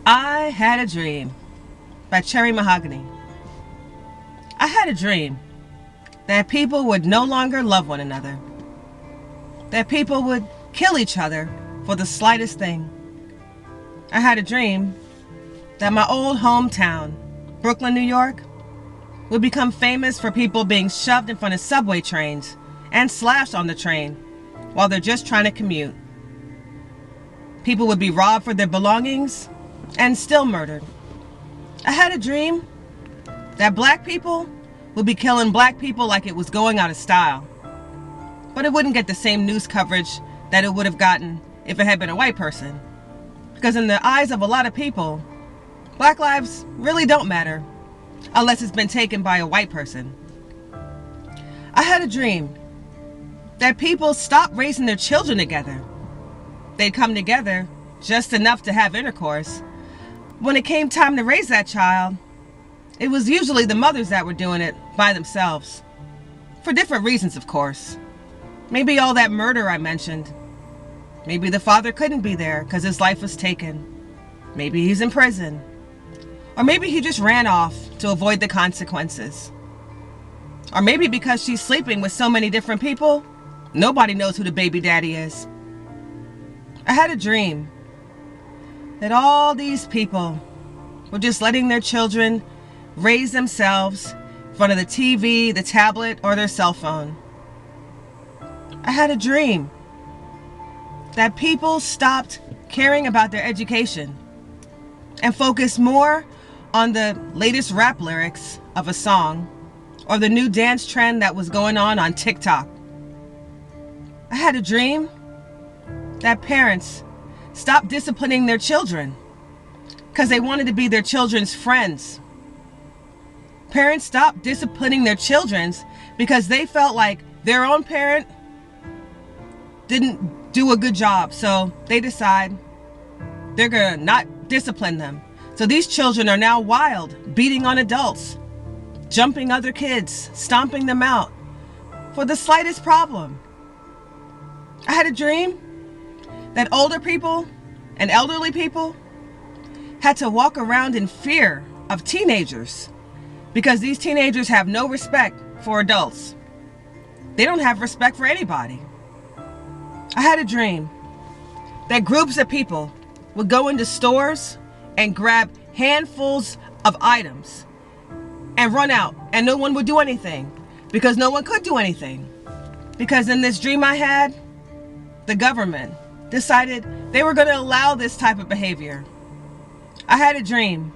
I Had a Dream by Cherry Mahogany. I had a dream that people would no longer love one another, that people would kill each other for the slightest thing. I had a dream that my old hometown, Brooklyn, New York, would become famous for people being shoved in front of subway trains and slashed on the train while they're just trying to commute. People would be robbed for their belongings and still murdered. I had a dream that black people would be killing black people like it was going out of style. But it wouldn't get the same news coverage that it would have gotten if it had been a white person. Because in the eyes of a lot of people, black lives really don't matter unless it's been taken by a white person. I had a dream that people stopped raising their children together. They'd come together just enough to have intercourse. When it came time to raise that child, it was usually the mothers that were doing it by themselves. For different reasons, of course. Maybe all that murder I mentioned. Maybe the father couldn't be there because his life was taken. Maybe he's in prison. Or maybe he just ran off to avoid the consequences. Or maybe because she's sleeping with so many different people, nobody knows who the baby daddy is. I had a dream that all these people were just letting their children raise themselves in front of the TV, the tablet, or their cell phone. I had a dream that people stopped caring about their education and focused more on the latest rap lyrics of a song or the new dance trend that was going on TikTok. I had a dream that parents stopped disciplining their children because they wanted to be their children's friends. Parents stopped disciplining their children because they felt like their own parent didn't do a good job, so they decide they're gonna not discipline them. So these children are now wild, beating on adults, jumping other kids, stomping them out for the slightest problem. I had a dream that older people and elderly people had to walk around in fear of teenagers because these teenagers have no respect for adults. They don't have respect for anybody. I had a dream that groups of people would go into stores and grab handfuls of items and run out, and no one would do anything because no one could do anything. Because in this dream I had, the government decided they were going to allow this type of behavior. I had a dream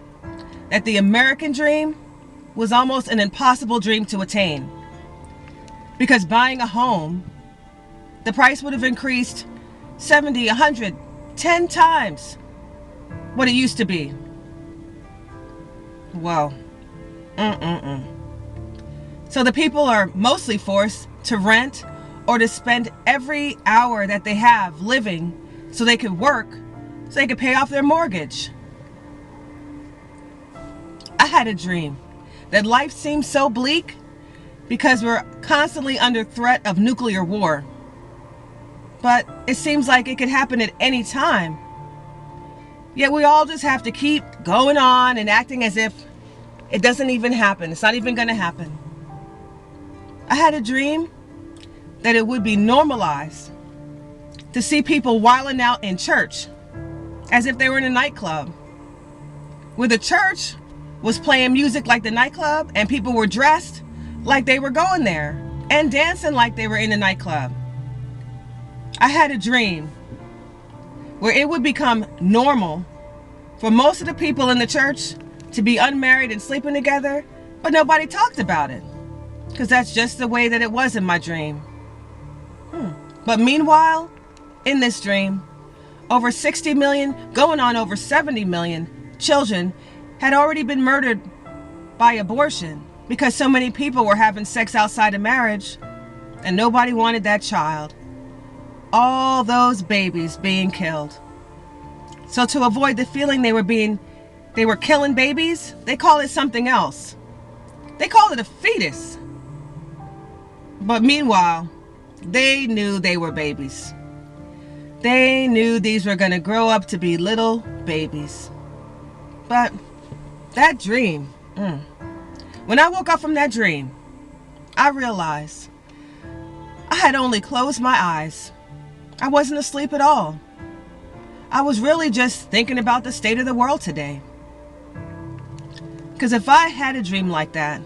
that the American dream was almost an impossible dream to attain. Because buying a home, the price would have increased 70, 100, 10 times what it used to be. Whoa. So the people are mostly forced to rent or to spend every hour that they have living so they could work, so they could pay off their mortgage. I had a dream that life seems so bleak because we're constantly under threat of nuclear war. But it seems like it could happen at any time. Yet we all just have to keep going on and acting as if it doesn't even happen. It's not even going to happen. I had a dream that it would be normalized to see people wilding out in church as if they were in a nightclub, where the church was playing music like the nightclub and people were dressed like they were going there and dancing like they were in a nightclub. I had a dream where it would become normal for most of the people in the church to be unmarried and sleeping together, but nobody talked about it because that's just the way that it was in my dream. But meanwhile, in this dream, over 60 million, going on over 70 million children had already been murdered by abortion because so many people were having sex outside of marriage and nobody wanted that child. All those babies being killed. So to avoid the feeling they were killing babies, they call it something else. They call it a fetus. But meanwhile, they knew they were babies. They knew these were going to grow up to be little babies. But that dream, when I woke up from that dream, I realized I had only closed my eyes. I wasn't asleep at all. I was really just thinking about the state of the world today. Because if I had a dream like that,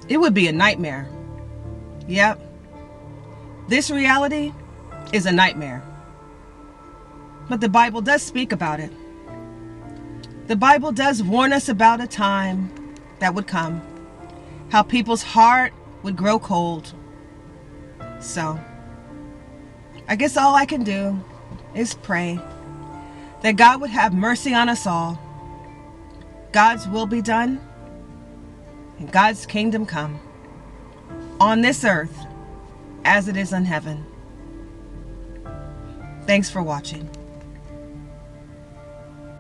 it would be a nightmare. Yep. This reality is a nightmare. But the Bible does speak about it. The Bible does warn us about a time that would come, how people's heart would grow cold. So, I guess all I can do is pray that God would have mercy on us all. God's will be done and God's kingdom come on this earth as it is in heaven. Thanks for watching.